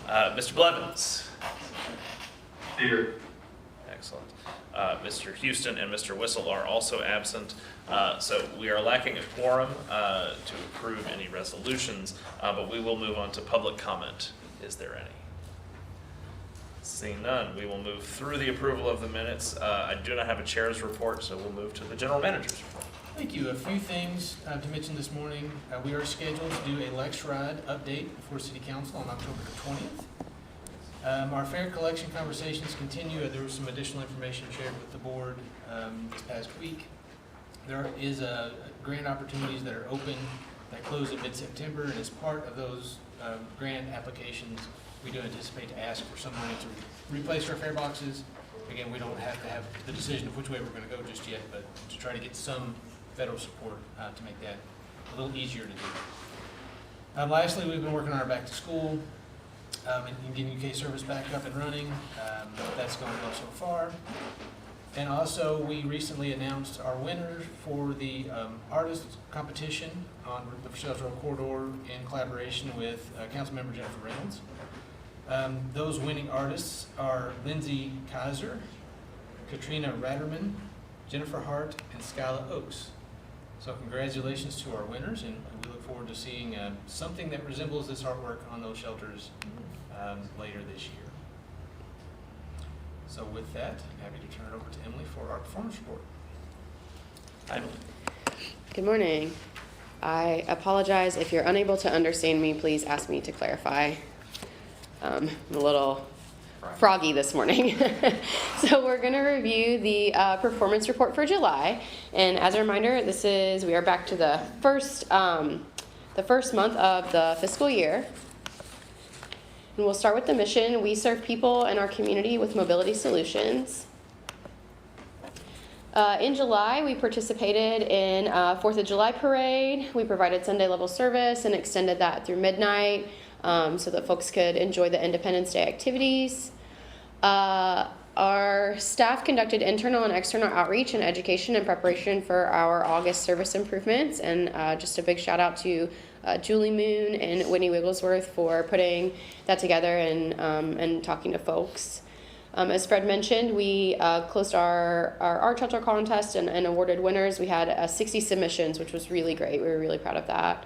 Mr. Blevins. Here. Excellent. Mr. Houston and Mr. Whistle are also absent, so we are lacking a quorum to approve any resolutions, but we will move on to public comment. Is there any? Seeing none, we will move through the approval of the minutes. I do not have a chair's report, so we'll move to the general manager's report. Thank you. A few things to mention this morning. We are scheduled to do a Lextran update before City Council on October the 20th. Our fare collection conversations continue. There was some additional information shared with the board this past week. There is grant opportunities that are open that close in mid-September, and as part of those grant applications, we do anticipate to ask for some money to replace our fare boxes. Again, we don't have to have the decision of which way we're going to go just yet, but to try to get some federal support to make that a little easier to do. Lastly, we've been working on our back to school and getting UK service back up and running. That's going well so far. And also, we recently announced our winners for the artist competition on the Versailles Road Corridor in collaboration with Councilmember Jennifer Reynolds. Those winning artists are Lindsay Kaiser, Katrina Ratterman, Jennifer Hart, and Skyla Oaks. So congratulations to our winners, and we look forward to seeing something that resembles this artwork on those shelters later this year. So with that, I'm happy to turn it over to Emily for our performance report. Hi, Emily. Good morning. I apologize if you're unable to understand me. Please ask me to clarify. I'm a little froggy this morning. So we're going to review the performance report for July. And as a reminder, we are back to the first month of the fiscal year. And we'll start with the mission. We serve people in our community with mobility solutions. In July, we participated in 4th of July parade. We provided Sunday level service and extended that through midnight so that folks could enjoy the Independence Day activities. Our staff conducted internal and external outreach and education in preparation for our August service improvements. And just a big shout out to Julie Moon and Whitney Wigglesworth for putting that together and talking to folks. As Fred mentioned, we closed our art shelter contest and awarded winners. We had 60 submissions, which was really great. We were really proud of that.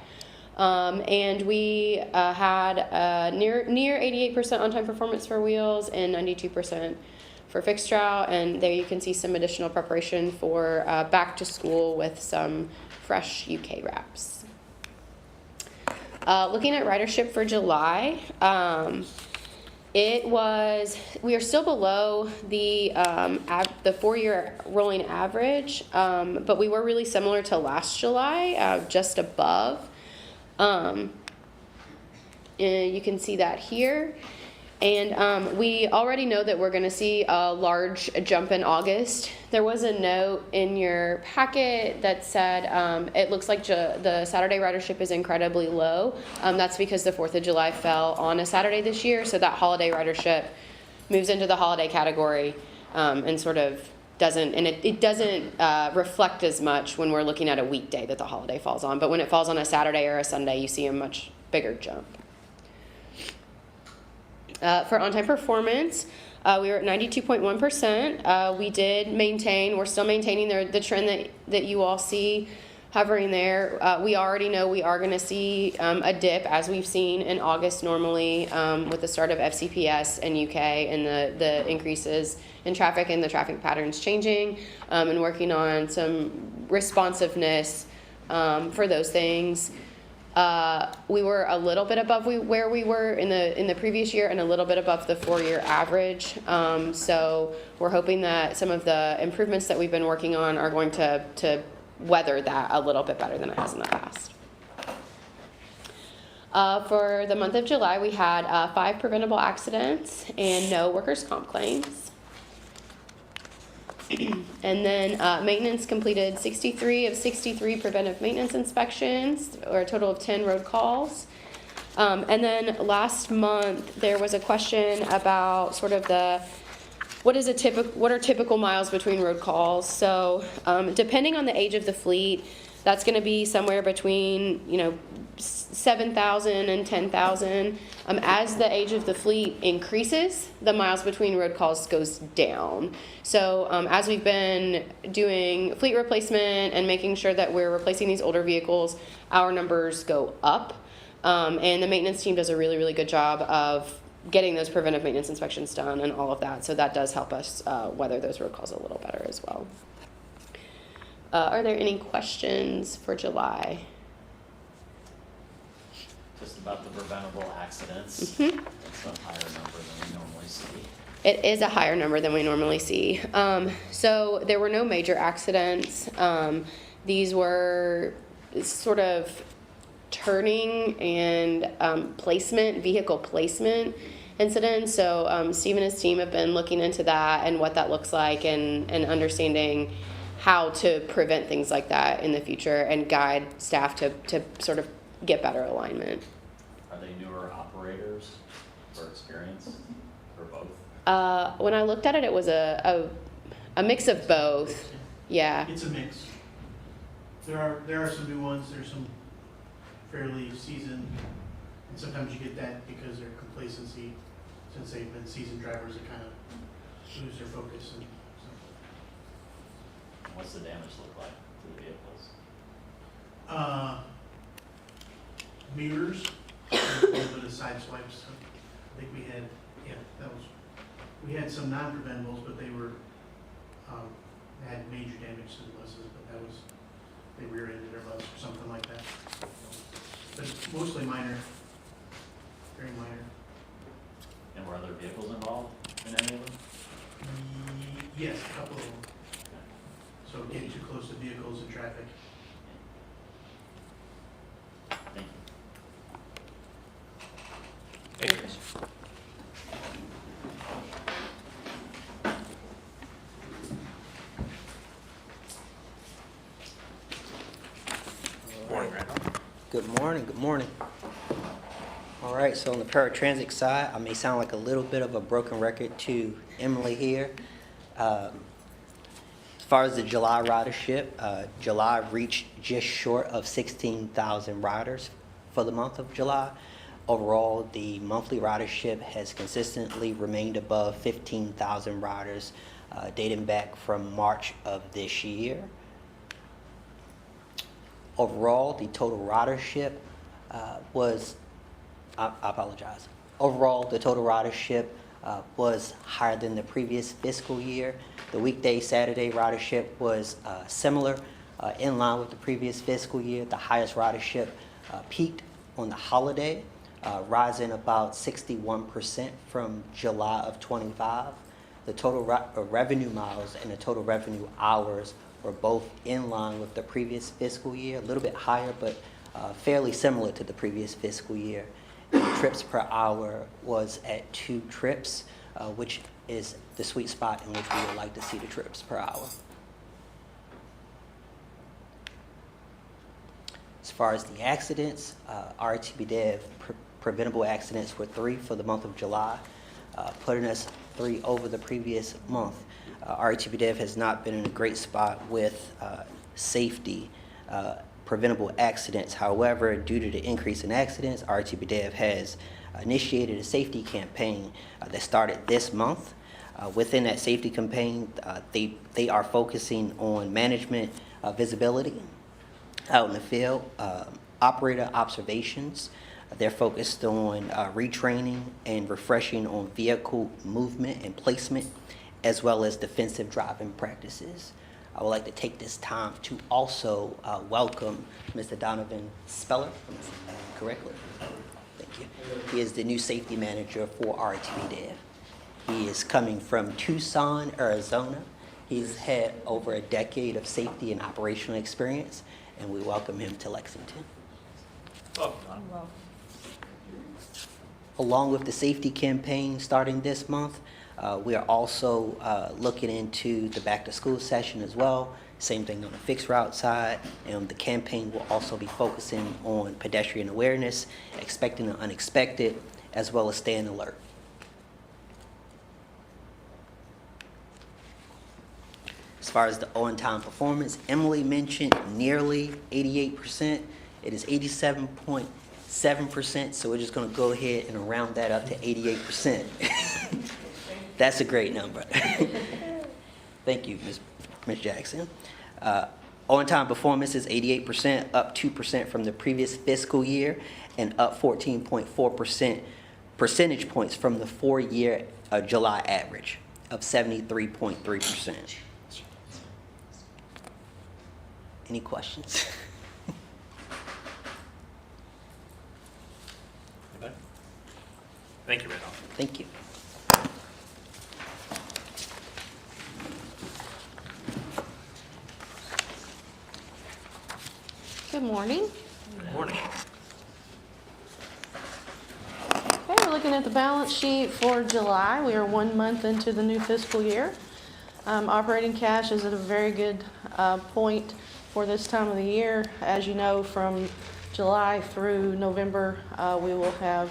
And we had near 88% on-time performance for wheels and 92% for fixed route. And there you can see some additional preparation for back to school with some fresh UK wraps. Looking at ridership for July, we are still below the 4-year rolling average, but we were really similar to last July, just above. And you can see that here. And we already know that we're going to see a large jump in August. There was a note in your packet that said it looks like the Saturday ridership is incredibly low. That's because the 4th of July fell on a Saturday this year, so that holiday ridership moves into the holiday category and sort of doesn't, and it doesn't reflect as much when we're looking at a weekday that the holiday falls on. But when it falls on a Saturday or a Sunday, you see a much bigger jump. For on-time performance, we were at 92.1%. We did maintain, we're still maintaining the trend that you all see hovering there. We already know we are going to see a dip, as we've seen in August normally with the start of FCPS and UK and the increases in traffic and the traffic patterns changing, and working on some responsiveness for those things. We were a little bit above where we were in the previous year and a little bit above the 4-year average. So we're hoping that some of the improvements that we've been working on are going to weather that a little bit better than it has in the past. For the month of July, we had 5 preventable accidents and no workers' comp claims. And then maintenance completed 63 of 63 preventive maintenance inspections, or a total of 10 road calls. And then last month there was a question about sort of what are typical miles between road calls. So depending on the age of the fleet, that's going to be somewhere between 7,000 and 10,000. As the age of the fleet increases, the miles between road calls goes down. So as we've been doing fleet replacement and making sure that we're replacing these older vehicles, our numbers go up. And the maintenance team does a really, really good job of getting those preventive maintenance inspections done and all of that. So that does help us weather those road calls a little better as well. Are there any questions for July? Just about the preventable accidents. Mhm. It's a higher number than we normally see. It is a higher number than we normally see. So there were no major accidents. These were sort of turning and vehicle placement incidents. So Steve and his team have been looking into that and what that looks like and understanding how to prevent things like that in the future and guide staff to sort of get better alignment. Are they newer operators for experience or both? When I looked at it, it was a mix of both. Yeah. It's a mix. There are some new ones, there's some fairly seasoned, and sometimes you get that because their complacency, since they've been seasoned drivers, they kind of lose their focus. And so. What's the damage look like to the vehicles? Mirrors, and a little bit of side swipes. I think we had some non-preventables, but they had major damage to the buses, but they rear-ended their bus or something like that. But mostly minor, very minor. And were other vehicles involved in any of them? Yes, a couple of them. So getting too close to vehicles and traffic. Thank you. Thank you. Morning, Randall. Good morning, good morning. All right, so on the paratransit side, I may sound like a little bit of a broken record to Emily here. As far as the July ridership, July reached just short of 16,000 riders for the month of July. Overall, the monthly ridership has consistently remained above 15,000 riders, dating back from March of this year. Overall, the total ridership was, I apologize. Overall, the total ridership was higher than the previous fiscal year. The weekday Saturday ridership was similar, in line with the previous fiscal year. The highest ridership peaked on the holiday, rising about 61% from July of 25. The total revenue miles and the total revenue hours were both in line with the previous fiscal year, a little bit higher, but fairly similar to the previous fiscal year. And the trips per hour was at 2 trips, which is the sweet spot in which we would like to see the trips per hour. As far as the accidents, RTBDEV preventable accidents were 3 for the month of July, putting us 3 over the previous month. RTBDEV has not been in a great spot with safety preventable accidents. However, due to the increase in accidents, RTBDEV has initiated a safety campaign that started this month. Within that safety campaign, they are focusing on management visibility out in the field, operator observations. They're focused on retraining and refreshing on vehicle movement and placement, as well as defensive driving practices. I would like to take this time to also welcome Mr. Donovan Speller, correctly? Thank you. He is the new safety manager for RTBDEV. He is coming from Tucson, Arizona. He's had over a decade of safety and operational experience, and we welcome him to Lexington. Welcome, Don. Along with the safety campaign starting this month, we are also looking into the back-to-school session as well. Same thing on the fixed route side, and the campaign will also be focusing on pedestrian awareness, expecting the unexpected, as well as staying alert. As far as the on-time performance, Emily mentioned nearly 88%. It is 87.7%, so we're just going to go ahead and round that up to 88%. That's a great number. Thank you, Ms. Jackson. On-time performance is 88%, up 2% from the previous fiscal year, and up 14.4% percentage points from the 4-year July average of 73.3%. Any questions? Anybody? Thank you, Randolph. Thank you. Good morning. Good morning. Okay, we're looking at the balance sheet for July. We are 1 month into the new fiscal year. Operating cash is at a very good point for this time of the year. As you know, from July through November, we will have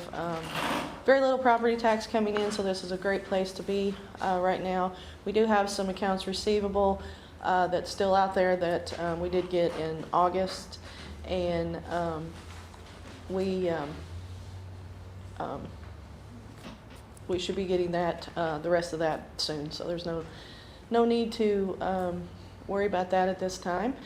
very little property tax coming in, so this is a great place to be right now. We do have some accounts receivable that's still out there that we did get in August, and we should be getting that the rest of that soon. So there's no need to worry about that at this time.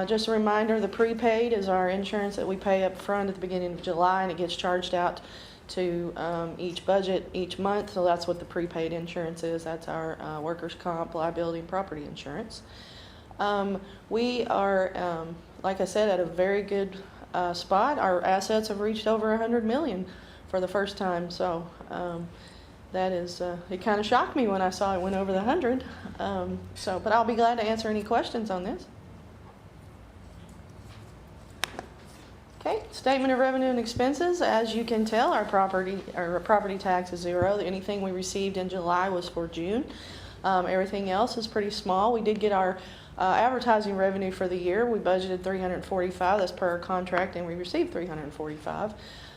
Just a reminder, the prepaid is our insurance that we pay up front at the beginning of July, and it gets charged out to each budget each month. So that's what the prepaid insurance is. That's our workers' comp, liability, and property insurance. We are, like I said, at a very good spot. Our assets have reached over $100 million for the first time. So that is, it kind of shocked me when I saw it went over the 100. But I'll be glad to answer any questions on this. Okay, statement of revenue and expenses. As you can tell, our property tax is zero. Anything we received in July was for June. Everything else is pretty small. We did get our advertising revenue for the year. We budgeted $345. That's per our contract, and we received $345.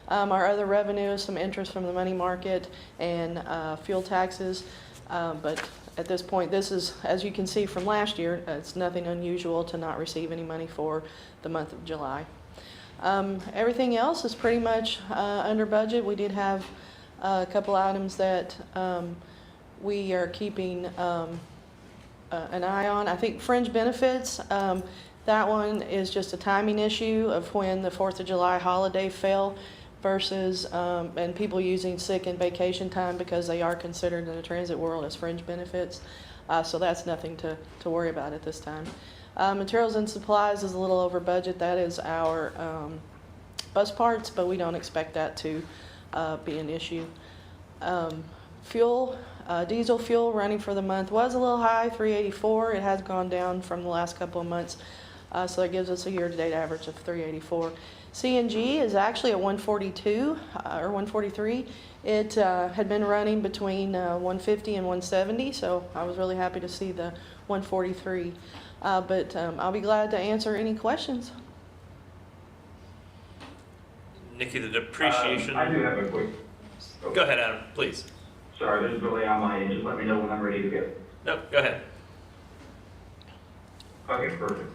Our other revenue is some interest from the money market and fuel taxes. But at this point, this is, as you can see from last year, it's nothing unusual to not receive any money for the month of July. Everything else is pretty much under budget. We did have a couple items that we are keeping an eye on. I think fringe benefits, that one is just a timing issue of when the 4th of July holiday fell versus, and people using sick and vacation time because they are considered in the transit world as fringe benefits. So that's nothing to worry about at this time. Materials and supplies is a little over budget. That is our bus parts, but we don't expect that to be an issue. Fuel, diesel fuel running for the month was a little high, $3.84. It has gone down from the last couple of months, so that gives us a year-to-date average of $3.84. CNG is actually at $1.42 or $1.43. It had been running between $1.50 and $1.70, so I was really happy to see the $1.43. But I'll be glad to answer any questions. Nikki, the depreciation. I do have a quick. Go ahead, Adam, please. Sorry, there's a delay on my end. Just let me know when I'm ready to go. No, go ahead. Okay, perfect.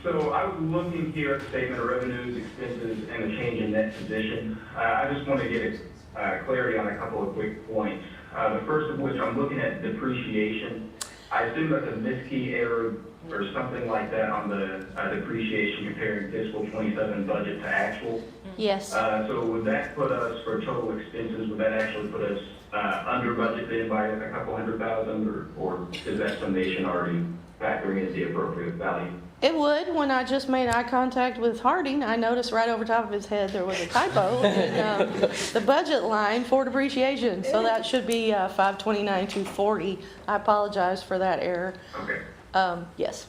So I was looking here at the statement of revenues, expenses, and the change in net position. I just want to get clarity on a couple of quick points. The first of which, I'm looking at depreciation. I assume that's a miskey error or something like that on the depreciation comparing fiscal 27 budget to actual. Yes. So would that put us, for total expenses, would that actually put us under budget then by a couple $100,000, or is that summation already factoring in the appropriate value? It would. When I just made eye contact with Harding, I noticed right over top of his head there was a typo in the budget line for depreciation. So that should be $529,240. I apologize for that error. Okay. Yes.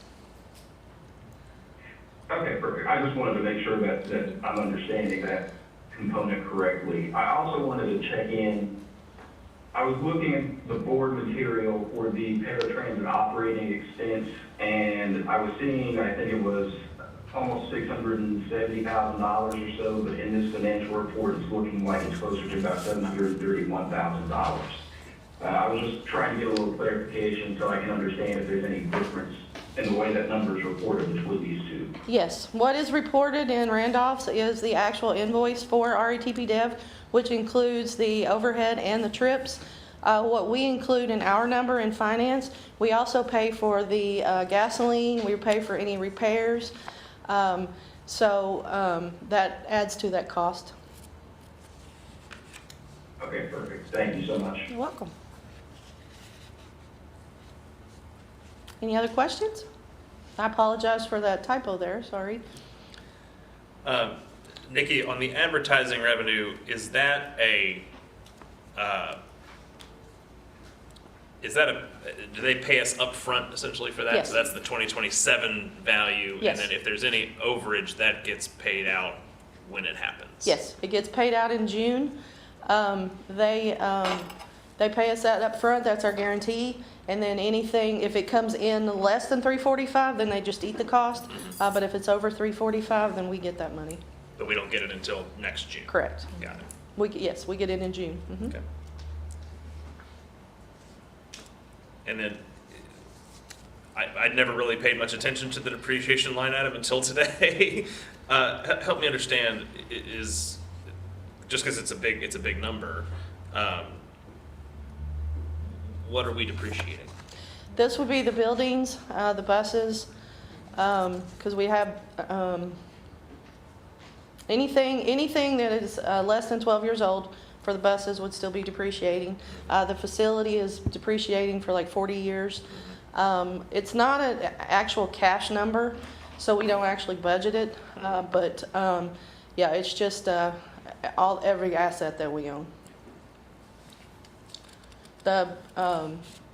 Okay, perfect. I just wanted to make sure that I'm understanding that component correctly. I also wanted to check in. I was looking at the board material for the paratransit operating expense, and I was seeing, I think it was almost $670,000 or so, but in this financial report, it's looking like it's closer to about $731,000. I was just trying to get a little clarification so I can understand if there's any difference in the way that numbers reported between these two. Yes, what is reported in Randolph's is the actual invoice for RETP Dev, which includes the overhead and the trips. What we include in our number in finance, we also pay for the gasoline, we pay for any repairs. So that adds to that cost. Okay, perfect. Thank you so much. You're welcome. Any other questions? I apologize for that typo there, sorry. Nikki, on the advertising revenue, is that a, do they pay us upfront essentially for that? Yes. So that's the 2027 value? Yes. And then if there's any overage, that gets paid out when it happens? Yes, it gets paid out in June. They pay us that up front. That's our guarantee. And then anything, if it comes in less than 345, then they just eat the cost. But if it's over 345, then we get that money. But we don't get it until next June? Correct. Got it. Yes, we get it in June. Mhm. Okay. And then, I'd never really paid much attention to the depreciation line item until today. Help me understand, is, just because it's a big number, what are we depreciating? This would be the buildings, the buses, because we have anything that is less than 12 years old for the buses would still be depreciating. The facility is depreciating for like 40 years. It's not an actual cash number, so we don't actually budget it. But yeah, it's just every asset that we own. The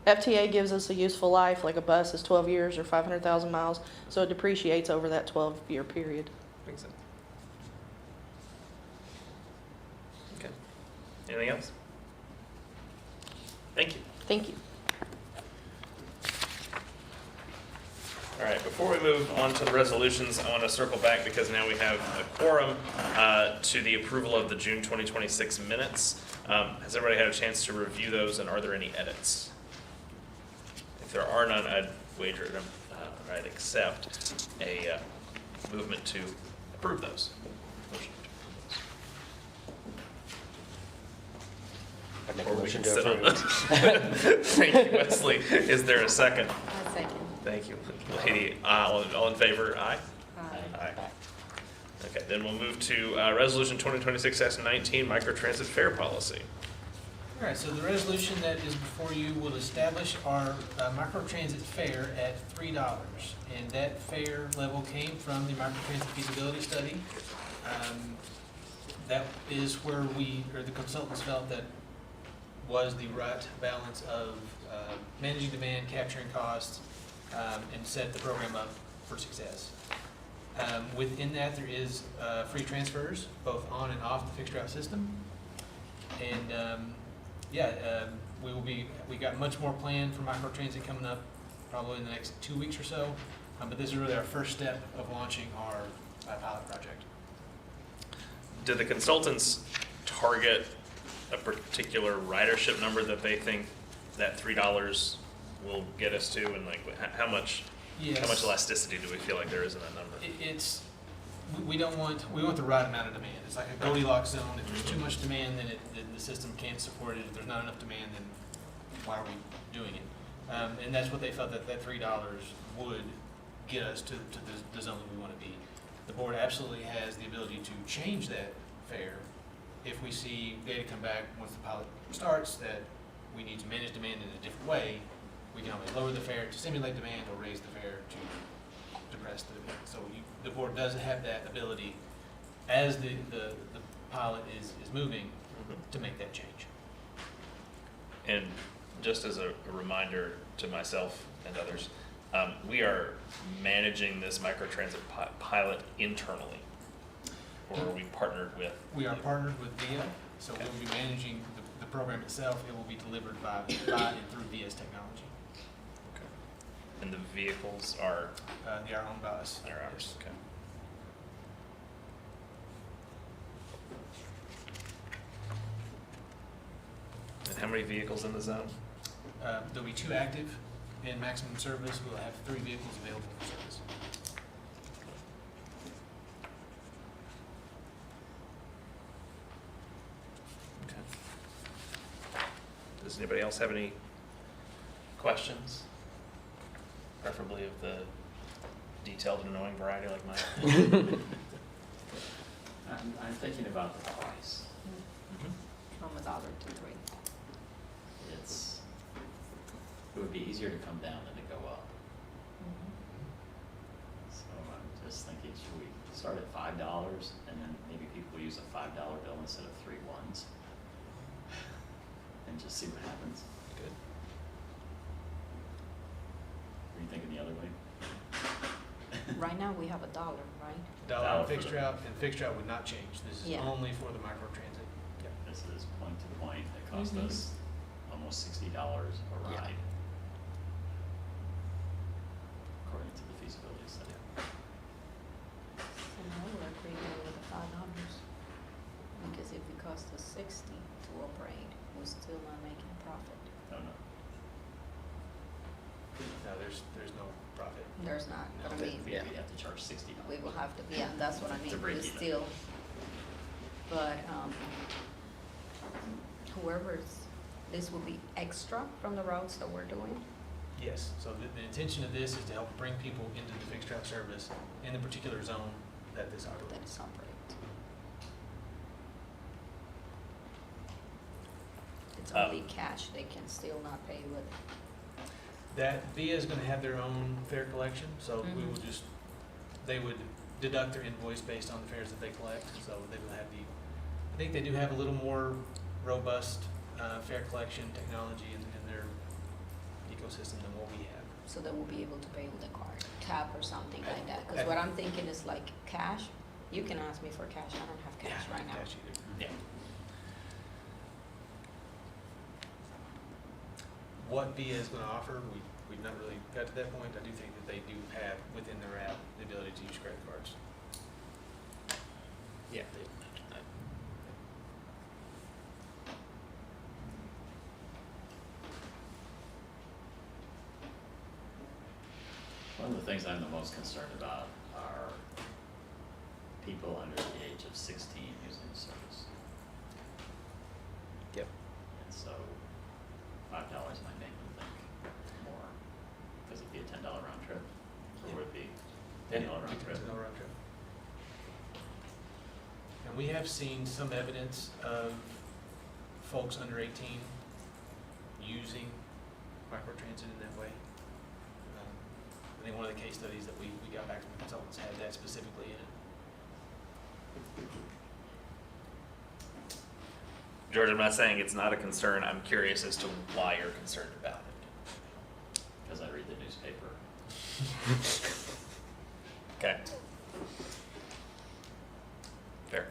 FTA gives us a useful life, like a bus is 12 years or 500,000 miles, so it depreciates over that 12-year period. Makes sense. Okay. Anything else? Thank you. Thank you. All right, before we move on to the resolutions, I want to circle back because now we have a quorum to the approval of the June 2026 minutes. Has everybody had a chance to review those, and are there any edits? If there are none, I'd wager them, I'd accept a movement to approve those. Motion to approve those. I make a Or we motion can to sit on approve. those. Thank you, Wesley. Is there a second? A second. Thank you, lady. All in favor? Aye? Aye. Okay, then we'll move to Resolution 2026-19, Microtransit Fare Policy. All right, so the resolution that is before you will establish our microtransit fare at $3. And that fare level came from the microtransit feasibility study. That is where the consultants felt that was the right balance of managing demand, capturing costs, and set the program up for success. Within that, there is free transfers, both on and off the fixed route system. And we got much more planned for microtransit coming up probably in the next 2 weeks or so. But this is really our first step of launching our pilot project. Did the consultants target a particular ridership number that they think that $3 will get us to, and like how much elasticity do we feel like there is in that number? We want the right amount of demand. It's like a Goldilocks zone. If there's too much demand, then the system can't support it. If there's not enough demand, then why are we doing it? And that's what they felt that $3 would get us to the zone that we want to be. The board absolutely has the ability to change that fare if we see data come back once the pilot starts that we need to manage demand in a different way. We can always lower the fare to stimulate demand or raise the fare to depress the demand. So the board does have that ability as the pilot is moving to make that change. And just as a reminder to myself and others, we are managing this microtransit pilot internally, or are we partnered with? We are partnered with VIA, so Okay. we'll be managing the program itself. It will be delivered by and through VIA's technology. Okay. And the vehicles are? They are owned by us. They're ours, okay. And how many vehicles in the zone? There'll be 2 active in maximum service, we'll have 3 vehicles available for service. Okay. Does anybody else have any questions? Preferably of the detailed and annoying variety like mine. I'm thinking about the price. From $1 to 3. It would be easier to come down than to go up. So I'm just thinking, should we start at $5 and then maybe people use a $5 bill instead of 3 ones? And just see what happens. Good. Were you thinking the other way? Right now, we have $1, right? Dollar Dollar and for fixed the- route, and fixed route would not change. This is Yeah. only for the microtransit. This is point to point. It cost Mhm. us almost $60 a Yeah. ride. According to the feasibility study. And I would agree there with the $5. Because if it costs us 60 to operate, we're still not making profit. No, no. No, there's no profit. There's not, but I No, mean, We have to charge $60. we will have to, yeah, that's what I mean, break we even. still, but, whoever's, this will be extra from the routes that we're doing? Yes, so the intention of this is to help bring people into the fixed route service in the particular zone that this That operates. is operates. It's only cash, they can still not pay with. That VIA is gonna have their own fare collection, so we will Mhm. just, they would deduct their invoice based on the fares that they collect, so they will have I think they do have a little more robust, fare collection technology in their ecosystem than what we have. So they will be able to pay with a card, tap or something I- like that, I- because what I'm thinking is like cash, you can ask me for cash, I don't have cash right now. Cash either. Yeah. What VIA is gonna offer, we've not really got to that point. I do think that they do have within their app the ability to use credit cards. Yeah. One of the things I'm the most concerned about are people under the age of 16 using the service. Yep. And so $5 might make them think more, because it'd be a $10 round trip, or would it be $10 round trip? $10 round trip. And we have seen some evidence of folks under 18 using microtransit in that way. I think one of the case studies that we got back from the consultants had that specifically in it. George, I'm not saying it's not a concern. I'm curious as to why you're concerned about it. Because I read the newspaper. Okay. Fair.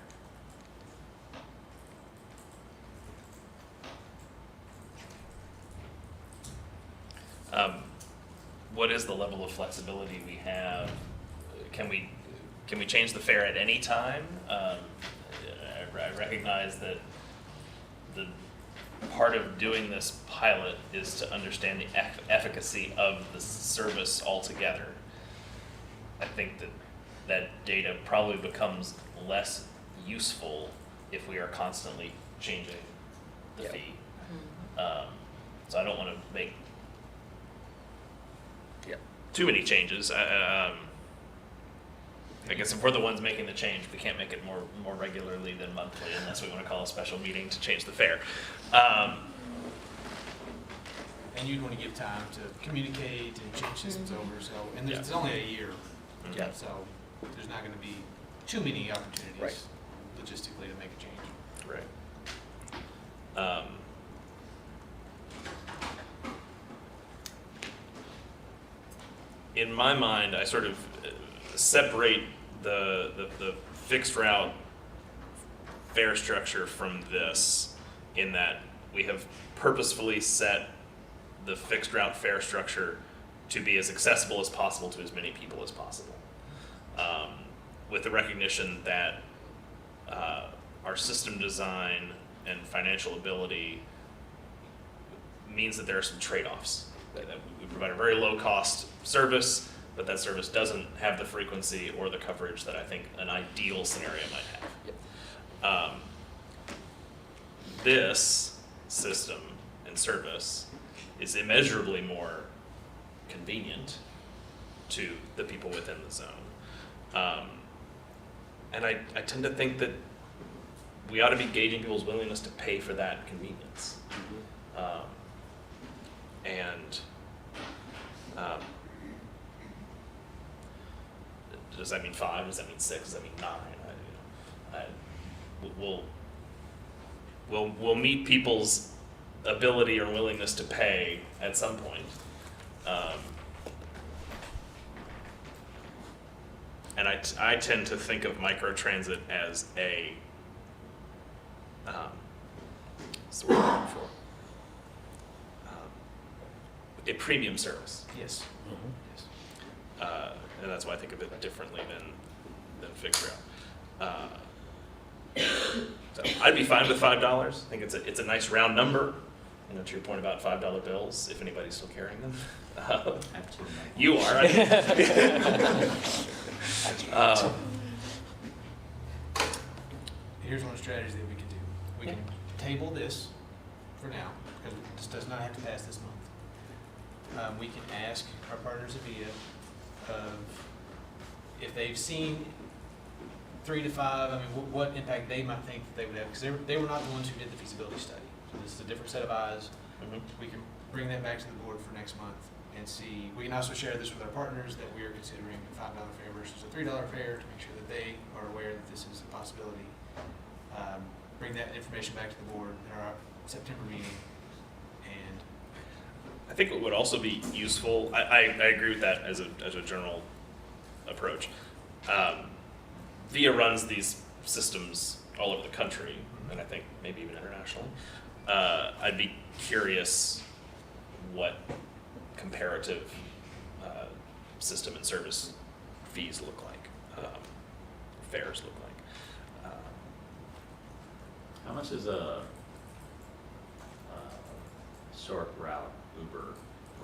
What is the level of flexibility we have? Can we change the fare at any time? I recognize that the part of doing this pilot is to understand the efficacy of the service altogether. I think that data probably becomes less useful if we are constantly changing the Yep. fee. So I don't want to make too many changes. I guess if we're the ones making the change, we can't make it more regularly than monthly unless we want to call a special meeting to change the fare. And you'd want to give time to communicate and change systems over, so, and Yeah. it's only a year. Yeah. So there's not gonna be too many opportunities Right. logistically to make a change. Right. In my mind, I sort of separate the fixed route fare structure from this, in that we have purposefully set the fixed route fare structure to be as accessible as possible to as many people as possible. With the recognition that our system design and financial ability means that there are some trade-offs that we provide a very low-cost service, but that service doesn't have the frequency or the coverage that I think an ideal scenario might have. This system and service is immeasurably more convenient to the people within the zone. And I tend to think that we ought to be gauging people's willingness to pay for that convenience. Does that mean 5? Does that mean 6? Does that mean 9? We'll meet people's ability or willingness to pay at some point. And I tend to think of microtransit as what's the word I'm looking for? A premium service. Yes. Yes. And that's why I think of it differently than fixed route. So I'd be fine with $5. I think it's a nice round number. You know, to your point about $5 bills, if anybody's still carrying them. I have two. You are. Here's one strategy that we could do. We can table this for now, because this does not have to pass this month. We can ask our partners at VIA if they've seen 3 to 5, I mean, what impact they might think that they would have, because they were not the ones who did the feasibility study. So this is a different set of eyes. Mhm. We can bring that back to the board for next month and see. We can also share this with our partners that we are considering a $5 fare versus a $3 fare to make sure that they are aware that this is a possibility. Bring that information back to the board in our September meeting. And I think it would also be useful, I agree with that as a general approach. VIA runs these systems all over the country, and I think maybe even internationally. I'd be curious what comparative system and service fees look like, fares look like. How much is a short route Uber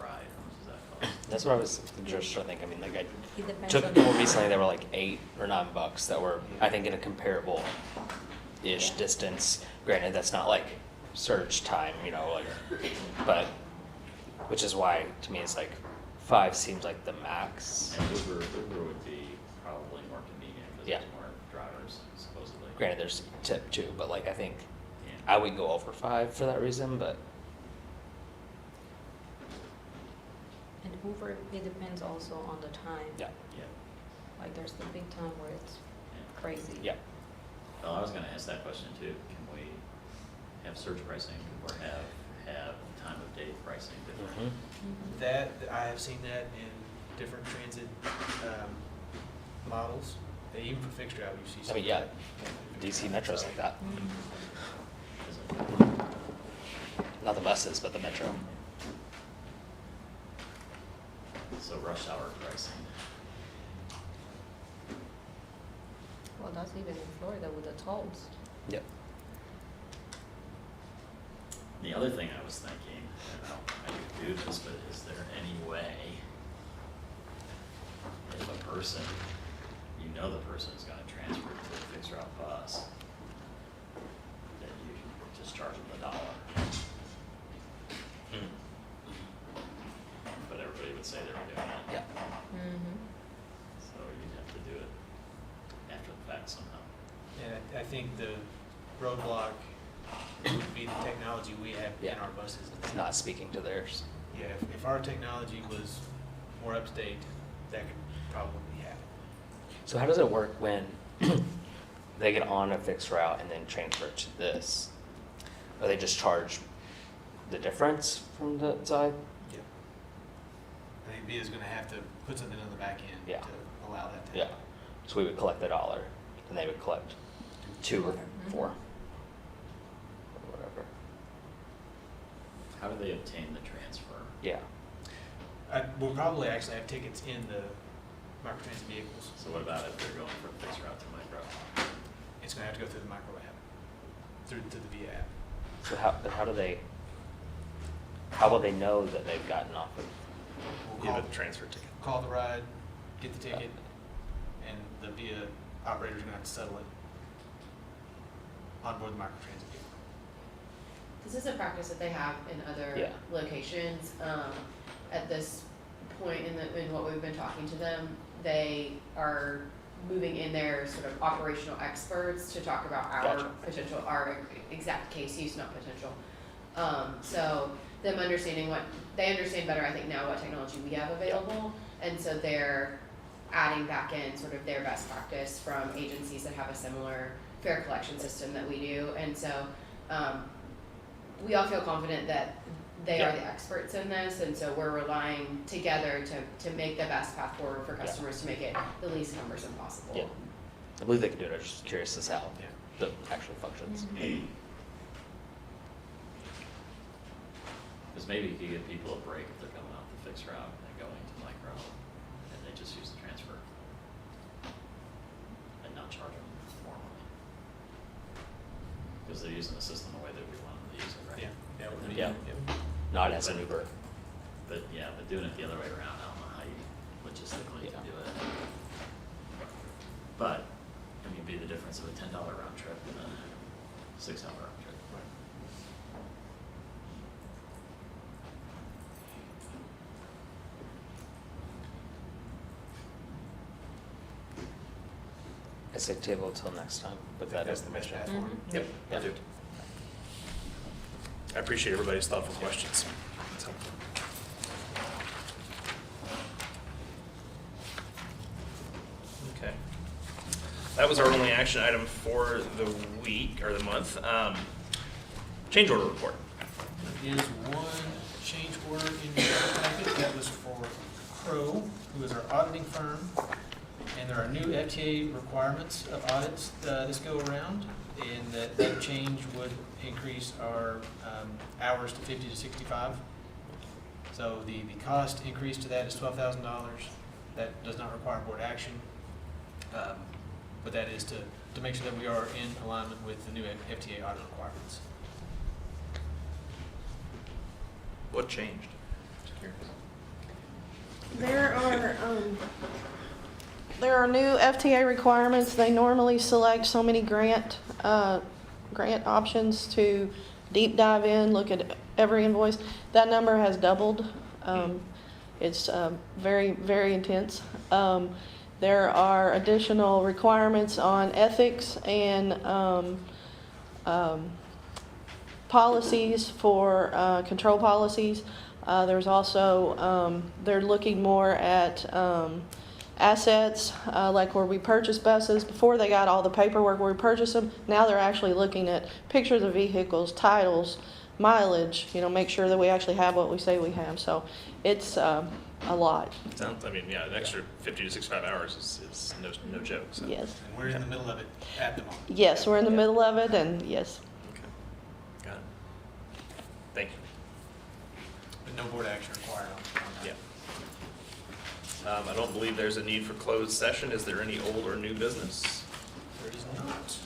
ride? How much does that cost? That's what I was just trying to think. I mean, like I It depends took on more recently, they were like $8 or $9 that were, I think, in a comparable-ish Yeah. distance. Granted, that's not like surge time, you know, like, but, which is why, to me, it's like 5 seems like the max. And Uber would be probably more convenient because Yeah. there's more drivers supposedly. Granted, there's tip too, but like I think Yeah. I would go over 5 for that reason, but And Uber, it depends also on the time. yeah, Yeah, Like there's the big time where it's yeah. crazy. yeah. Well, I was gonna ask that question too. Can we have surge pricing or have time of day pricing different? Mhm. that, I have seen that in different transit models. Even for fixed route, you see I some. mean, yeah, DC Metro's like that. Is it- Not the buses, but the Metro. So rush hour pricing. Well, that's even in Florida with the tolls. Yep. The other thing I was thinking, I don't know how you do this, but is there any way if a person, you know the person is gonna transfer to a fixed route bus, that you can just charge them $1? Mm. But everybody would say they were doing it. Yeah. Mm-hmm. So you'd have to do it after the fact somehow. And I think the roadblock would be the technology we have in Yeah. our buses. It's not speaking to theirs. Yeah, if our technology was more up to date, that could probably happen. So how does it work when they get on a fixed route and then transfer to this? Are they just charged the difference from the side? Yeah. I think VIA's gonna have to put something on the back end Yeah. to allow that to Yeah. happen. So we would collect $1 and they would collect 2 or 4 or whatever. How do they obtain the transfer? Yeah. We'll probably actually have tickets in the microtransit vehicles. So what about if they're going from fixed route to micro? It's gonna have to go through the micro app, through to the VIA app. So how do they How will they know that they've gotten off of? Give a transfer ticket. Call the ride, get the ticket, and the VIA operator's gonna have to settle it on board the microtransit vehicle. This is a practice that they have in other Yeah. locations. At this point in what we've been talking to them, they are moving in their sort of operational experts to talk about our Gotcha. potential, our exact case use, not potential. So them understanding they understand better, I think, now what technology we have available. And so they're adding back in sort of their best practice from agencies that have a similar fare collection system that we do. And so, we all feel confident that they are the experts in this, and so we're relying together to make the best path forward for customers to make it the least cumbersome possible. Yeah. I believe they can do it. I'm just curious as how the actual functions. Because maybe you could give people a break if they're coming off the fixed route and they're going to micro, and they just use the transfer. And not charge them more money. Because they're using the system the way that we want them to use it, right? Yeah, it would be. Yeah. Not as an Uber. But doing it the other way around, I don't know how you logistically can do it. But, I mean, be the difference of a $10 round trip and a $6 round trip. I say table until next time, but that is the mission. Yep, I do. I appreciate everybody's thoughtful questions. It's helpful. Okay. That was our only action item for the week, or the month. Change order report. There is one change order in your packet that was for Crow, who is our auditing firm. And there are new FTA requirements of audits this go around, and that change would increase our hours to 50 to 65. So the cost increase to that is $12,000. That does not require board action, but that is to make sure that we are in alignment with the new FTA audit requirements. What changed? Just curious. There are new FTA requirements. They normally select so many grant options to deep dive in, look at every invoice. That number has doubled. It's very, very intense. There are additional requirements on ethics and policies for control policies. There's also, they're looking more at assets, like where we purchase buses. Before they got all the paperwork where we purchase them, now they're actually looking at pictures of vehicles, titles, mileage, make sure that we actually have what we say we have. So it's a lot. Sounds, an extra 50 to 65 hours is no joke. So. Yes. And we're in the middle of it at the moment. Yes, we're in the middle of it, and yes. Okay. Got it. Thank you. But no board action required on that. Yeah. I don't believe there's a need for closed session. Is there any old or new business? There is not.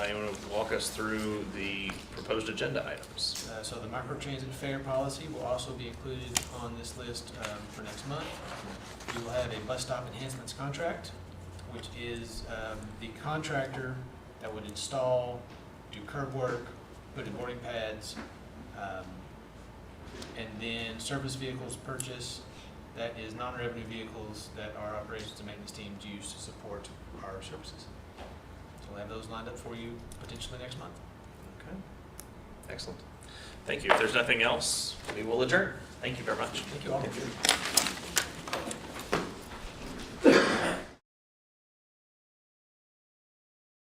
You want to walk us through the proposed agenda items? So the microtransit fare policy will also be included on this list for next month. We will have a bus stop enhancements contract, which is the contractor that would install, do curb work, put in boarding pads, and then service vehicles purchase. That is non-revenue vehicles that our operations and maintenance teams use to support our services. So we'll have those lined up for you potentially next month. Okay. Excellent. Thank you. If there's nothing else, we will adjourn. Thank you very much. Thank you all.